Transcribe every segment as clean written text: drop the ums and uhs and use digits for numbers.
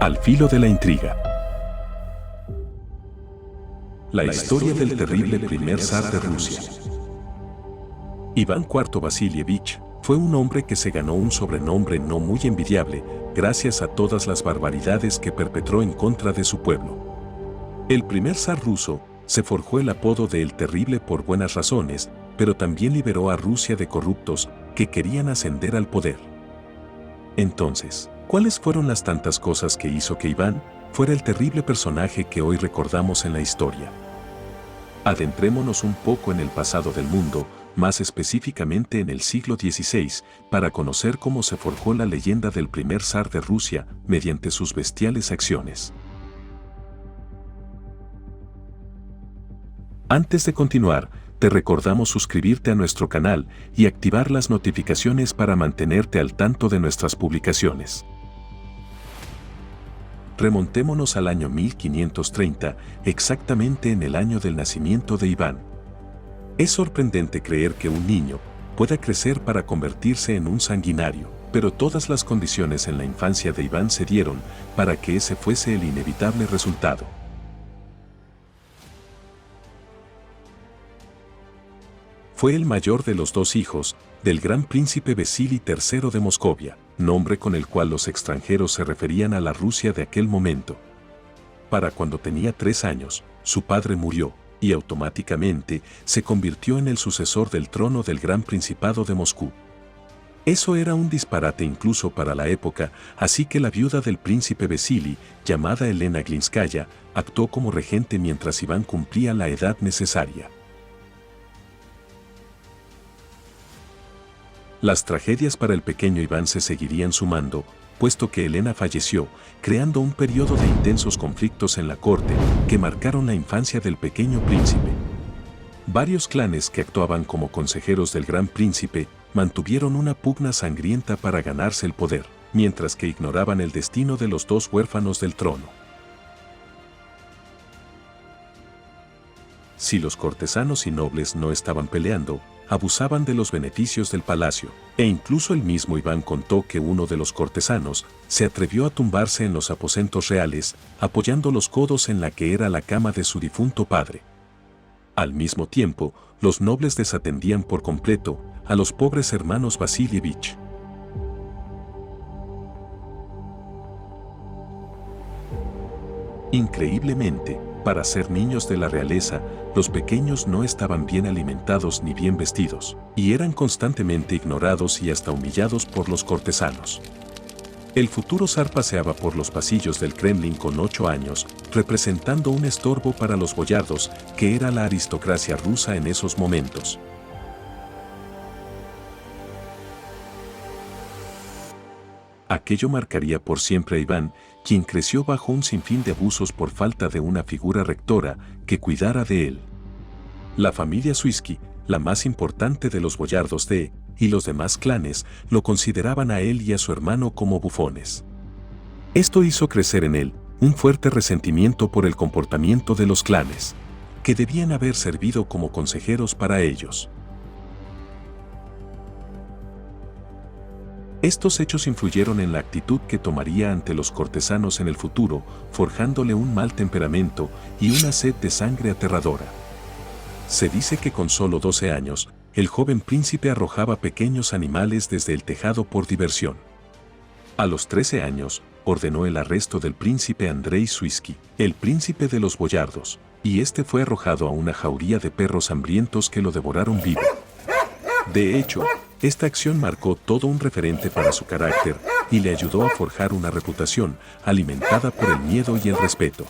Al filo de la intriga. La historia del terrible primer zar de Rusia. Iván IV Vasilievich fue un hombre que se ganó un sobrenombre no muy envidiable gracias a todas las barbaridades que perpetró en contra de su pueblo. El primer zar ruso se forjó el apodo de El Terrible por buenas razones, pero también liberó a Rusia de corruptos que querían ascender al poder. Entonces, ¿cuáles fueron las tantas cosas que hizo que Iván fuera el terrible personaje que hoy recordamos en la historia? Adentrémonos un poco en el pasado del mundo, más específicamente en el siglo XVI, para conocer cómo se forjó la leyenda del primer zar de Rusia mediante sus bestiales acciones. Antes de continuar, te recordamos suscribirte a nuestro canal y activar las notificaciones para mantenerte al tanto de nuestras publicaciones. Remontémonos al año 1530, exactamente en el año del nacimiento de Iván. Es sorprendente creer que un niño pueda crecer para convertirse en un sanguinario, pero todas las condiciones en la infancia de Iván se dieron para que ese fuese el inevitable resultado. Fue el mayor de los dos hijos del gran príncipe Vasili III de Moscovia, nombre con el cual los extranjeros se referían a la Rusia de aquel momento. Para cuando tenía 3 años, su padre murió, y automáticamente se convirtió en el sucesor del trono del Gran Principado de Moscú. Eso era un disparate incluso para la época, así que la viuda del príncipe Vasili, llamada Elena Glinskaya, actuó como regente mientras Iván cumplía la edad necesaria. Las tragedias para el pequeño Iván se seguirían sumando, puesto que Elena falleció, creando un periodo de intensos conflictos en la corte que marcaron la infancia del pequeño príncipe. Varios clanes que actuaban como consejeros del gran príncipe mantuvieron una pugna sangrienta para ganarse el poder, mientras que ignoraban el destino de los dos huérfanos del trono. Si los cortesanos y nobles no estaban peleando, abusaban de los beneficios del palacio, e incluso el mismo Iván contó que uno de los cortesanos se atrevió a tumbarse en los aposentos reales, apoyando los codos en la que era la cama de su difunto padre. Al mismo tiempo, los nobles desatendían por completo a los pobres hermanos Vasilievich. Increíblemente, para ser niños de la realeza, los pequeños no estaban bien alimentados ni bien vestidos, y eran constantemente ignorados y hasta humillados por los cortesanos. El futuro zar paseaba por los pasillos del Kremlin con 8 años, representando un estorbo para los boyardos, que era la aristocracia rusa en esos momentos. Aquello marcaría por siempre a Iván, quien creció bajo un sinfín de abusos por falta de una figura rectora que cuidara de él. La familia Suisky, la más importante de los boyardos y los demás clanes, lo consideraban a él y a su hermano como bufones. Esto hizo crecer en él un fuerte resentimiento por el comportamiento de los clanes, que debían haber servido como consejeros para ellos. Estos hechos influyeron en la actitud que tomaría ante los cortesanos en el futuro, forjándole un mal temperamento y una sed de sangre aterradora. Se dice que con solo 12 años, el joven príncipe arrojaba pequeños animales desde el tejado por diversión. A los 13 años, ordenó el arresto del príncipe Andrei Suisky, el príncipe de los boyardos, y este fue arrojado a una jauría de perros hambrientos que lo devoraron vivo. De hecho, esta acción marcó todo un referente para su carácter y le ayudó a forjar una reputación alimentada por el miedo y el respeto.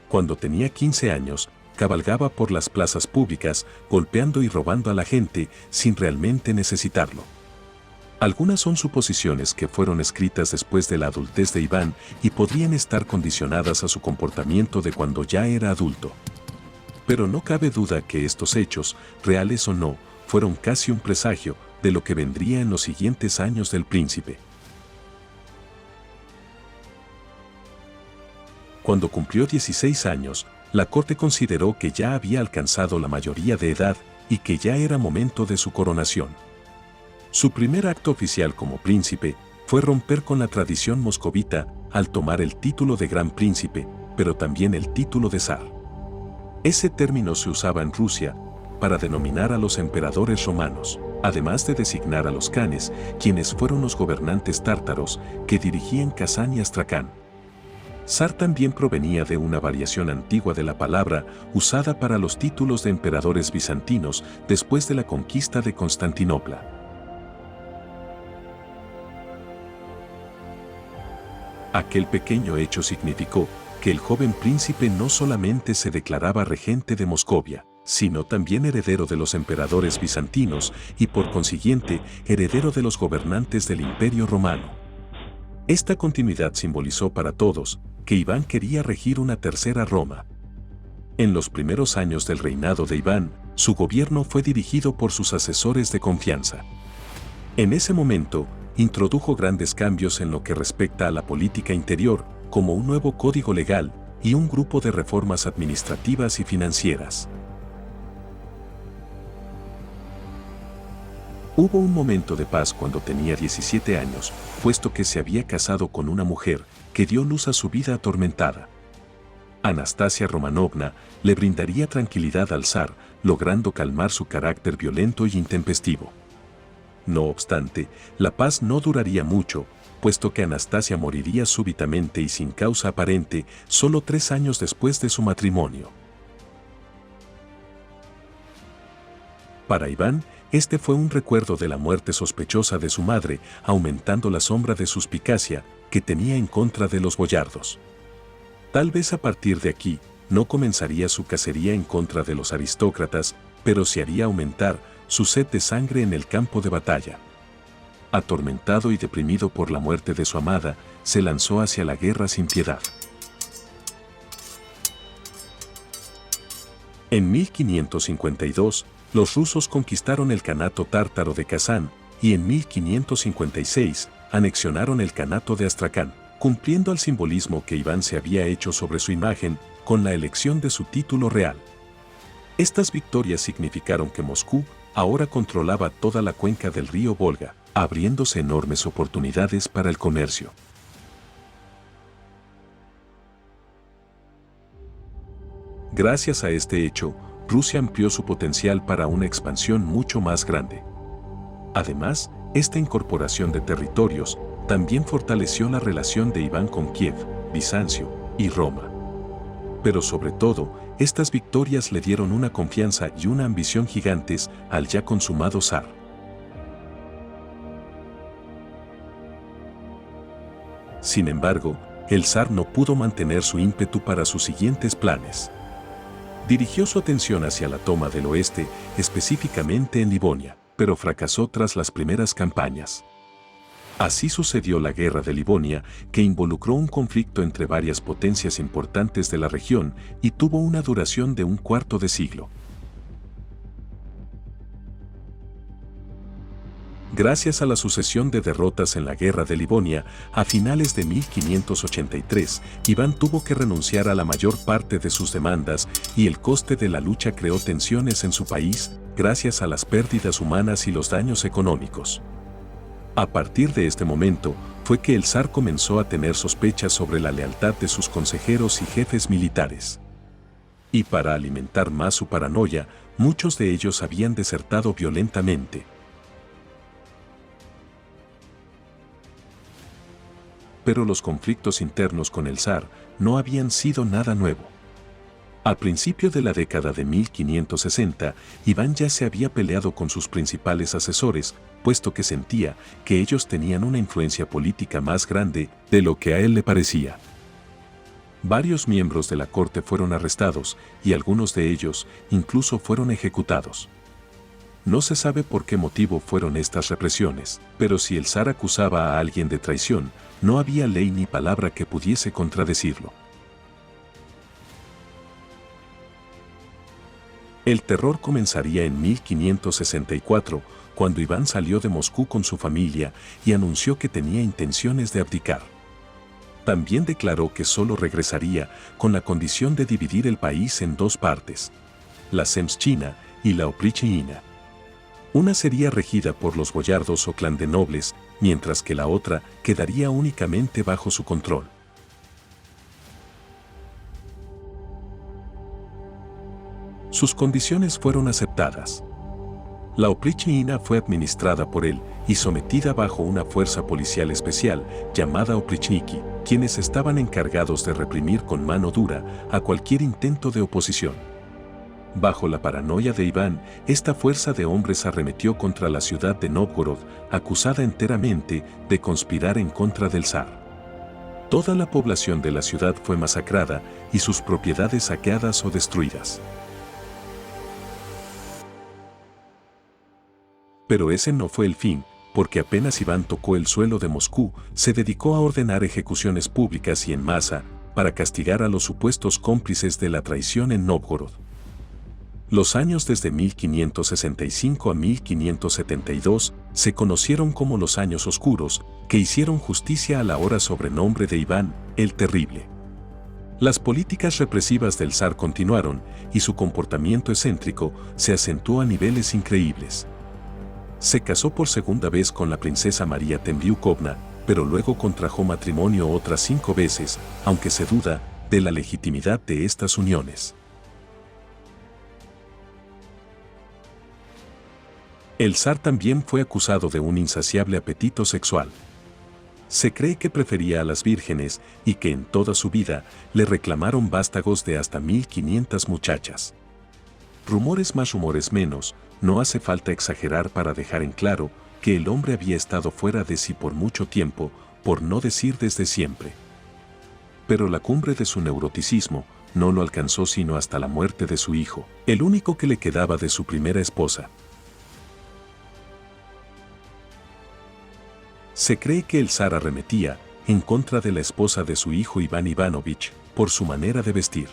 Cuando tenía 15 años, cabalgaba por las plazas públicas, golpeando y robando a la gente sin realmente necesitarlo. Algunas son suposiciones que fueron escritas después de la adultez de Iván y podrían estar condicionadas a su comportamiento de cuando ya era adulto. Pero no cabe duda que estos hechos, reales o no, fueron casi un presagio de lo que vendría en los siguientes años del príncipe. Cuando cumplió 16 años, la corte consideró que ya había alcanzado la mayoría de edad y que ya era momento de su coronación. Su primer acto oficial como príncipe fue romper con la tradición moscovita al tomar el título de Gran Príncipe, pero también el título de zar. Ese término se usaba en Rusia para denominar a los emperadores romanos, además de designar a los khanes, quienes fueron los gobernantes tártaros que dirigían Kazán y Astracán. Zar también provenía de una variación antigua de la palabra usada para los títulos de emperadores bizantinos después de la conquista de Constantinopla. Aquel pequeño hecho significó que el joven príncipe no solamente se declaraba regente de Moscovia, sino también heredero de los emperadores bizantinos y por consiguiente heredero de los gobernantes del Imperio Romano. Esta continuidad simbolizó para todos que Iván quería regir una tercera Roma. En los primeros años del reinado de Iván, su gobierno fue dirigido por sus asesores de confianza. En ese momento, introdujo grandes cambios en lo que respecta a la política interior, como un nuevo código legal y un grupo de reformas administrativas y financieras. Hubo un momento de paz cuando tenía 17 años, puesto que se había casado con una mujer que dio luz a su vida atormentada. Anastasia Romanovna le brindaría tranquilidad al zar, logrando calmar su carácter violento y intempestivo. No obstante, la paz no duraría mucho, puesto que Anastasia moriría súbitamente y sin causa aparente solo 3 años después de su matrimonio. Para Iván, este fue un recuerdo de la muerte sospechosa de su madre, aumentando la sombra de suspicacia que tenía en contra de los boyardos. Tal vez a partir de aquí, no comenzaría su cacería en contra de los aristócratas, pero se haría aumentar su sed de sangre en el campo de batalla. Atormentado y deprimido por la muerte de su amada, se lanzó hacia la guerra sin piedad. En 1552, los rusos conquistaron el Kanato tártaro de Kazán y en 1556 anexionaron el Kanato de Astracán, cumpliendo al simbolismo que Iván se había hecho sobre su imagen con la elección de su título real. Estas victorias significaron que Moscú ahora controlaba toda la cuenca del río Volga, abriéndose enormes oportunidades para el comercio. Gracias a este hecho, Rusia amplió su potencial para una expansión mucho más grande. Además, esta incorporación de territorios también fortaleció la relación de Iván con Kiev, Bizancio y Roma. Pero sobre todo, estas victorias le dieron una confianza y una ambición gigantes al ya consumado zar. Sin embargo, el zar no pudo mantener su ímpetu para sus siguientes planes. Dirigió su atención hacia la toma del oeste, específicamente en Livonia, pero fracasó tras las primeras campañas. Así sucedió la Guerra de Livonia, que involucró un conflicto entre varias potencias importantes de la región y tuvo una duración de un cuarto de siglo. Gracias a la sucesión de derrotas en la Guerra de Livonia, a finales de 1583, Iván tuvo que renunciar a la mayor parte de sus demandas y el coste de la lucha creó tensiones en su país, gracias a las pérdidas humanas y los daños económicos. A partir de este momento, fue que el zar comenzó a tener sospechas sobre la lealtad de sus consejeros y jefes militares. Y para alimentar más su paranoia, muchos de ellos habían desertado violentamente. Pero los conflictos internos con el zar no habían sido nada nuevo. Al principio de la década de 1560, Iván ya se había peleado con sus principales asesores, puesto que sentía que ellos tenían una influencia política más grande de lo que a él le parecía. Varios miembros de la corte fueron arrestados y algunos de ellos incluso fueron ejecutados. No se sabe por qué motivo fueron estas represiones, pero si el zar acusaba a alguien de traición, no había ley ni palabra que pudiese contradecirlo. El terror comenzaría en 1564, cuando Iván salió de Moscú con su familia y anunció que tenía intenciones de abdicar. También declaró que solo regresaría con la condición de dividir el país en dos partes, la Zemshchina y la Oprichnina. Una sería regida por los boyardos o clan de nobles, mientras que la otra quedaría únicamente bajo su control. Sus condiciones fueron aceptadas. La oprichnina fue administrada por él y sometida bajo una fuerza policial especial llamada oprichniki, quienes estaban encargados de reprimir con mano dura a cualquier intento de oposición. Bajo la paranoia de Iván, esta fuerza de hombres arremetió contra la ciudad de Novgorod, acusada enteramente de conspirar en contra del zar. Toda la población de la ciudad fue masacrada y sus propiedades saqueadas o destruidas. Pero ese no fue el fin, porque apenas Iván tocó el suelo de Moscú, se dedicó a ordenar ejecuciones públicas y en masa para castigar a los supuestos cómplices de la traición en Novgorod. Los años desde 1565 a 1572 se conocieron como los Años Oscuros, que hicieron justicia al ahora sobrenombre de Iván, el Terrible. Las políticas represivas del zar continuaron y su comportamiento excéntrico se acentuó a niveles increíbles. Se casó por segunda vez con la princesa María Temriukovna, pero luego contrajo matrimonio otras 5 veces, aunque se duda de la legitimidad de estas uniones. El zar también fue acusado de un insaciable apetito sexual. Se cree que prefería a las vírgenes y que en toda su vida le reclamaron vástagos de hasta 1500 muchachas. Rumores más, rumores menos, no hace falta exagerar para dejar en claro que el hombre había estado fuera de sí por mucho tiempo, por no decir desde siempre. Pero la cumbre de su neuroticismo no lo alcanzó sino hasta la muerte de su hijo, el único que le quedaba de su primera esposa. Se cree que el zar arremetía en contra de la esposa de su hijo Iván Ivanovich por su manera de vestir.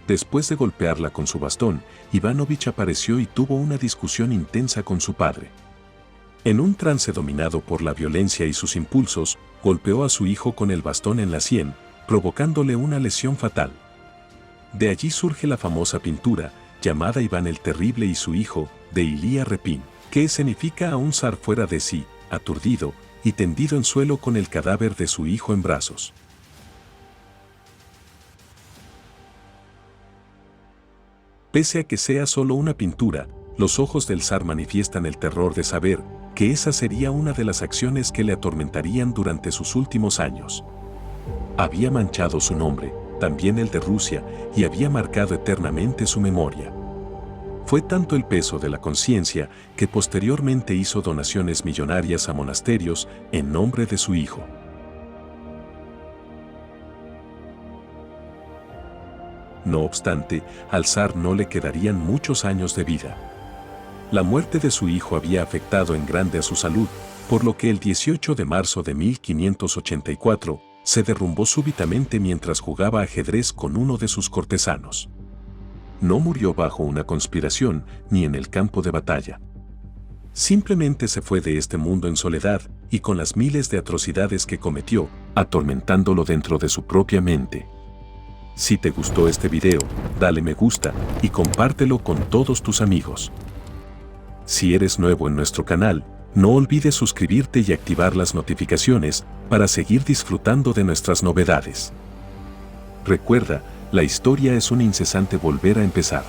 Después de golpearla con su bastón, Ivanovich apareció y tuvo una discusión intensa con su padre. En un trance dominado por la violencia y sus impulsos, golpeó a su hijo con el bastón en la sien, provocándole una lesión fatal. De allí surge la famosa pintura, llamada Iván el Terrible y su hijo, de Ilya Repin, que escenifica a un zar fuera de sí, aturdido y tendido en suelo con el cadáver de su hijo en brazos. Pese a que sea solo una pintura, los ojos del zar manifiestan el terror de saber que esa sería una de las acciones que le atormentarían durante sus últimos años. Había manchado su nombre, también el de Rusia, y había marcado eternamente su memoria. Fue tanto el peso de la conciencia que posteriormente hizo donaciones millonarias a monasterios en nombre de su hijo. No obstante, al zar no le quedarían muchos años de vida. La muerte de su hijo había afectado en grande a su salud, por lo que el 18 de marzo de 1584 se derrumbó súbitamente mientras jugaba ajedrez con uno de sus cortesanos. No murió bajo una conspiración ni en el campo de batalla. Simplemente se fue de este mundo en soledad y con las miles de atrocidades que cometió, atormentándolo dentro de su propia mente. Si te gustó este video, dale me gusta y compártelo con todos tus amigos. Si eres nuevo en nuestro canal, no olvides suscribirte y activar las notificaciones para seguir disfrutando de nuestras novedades. Recuerda, la historia es un incesante volver a empezar.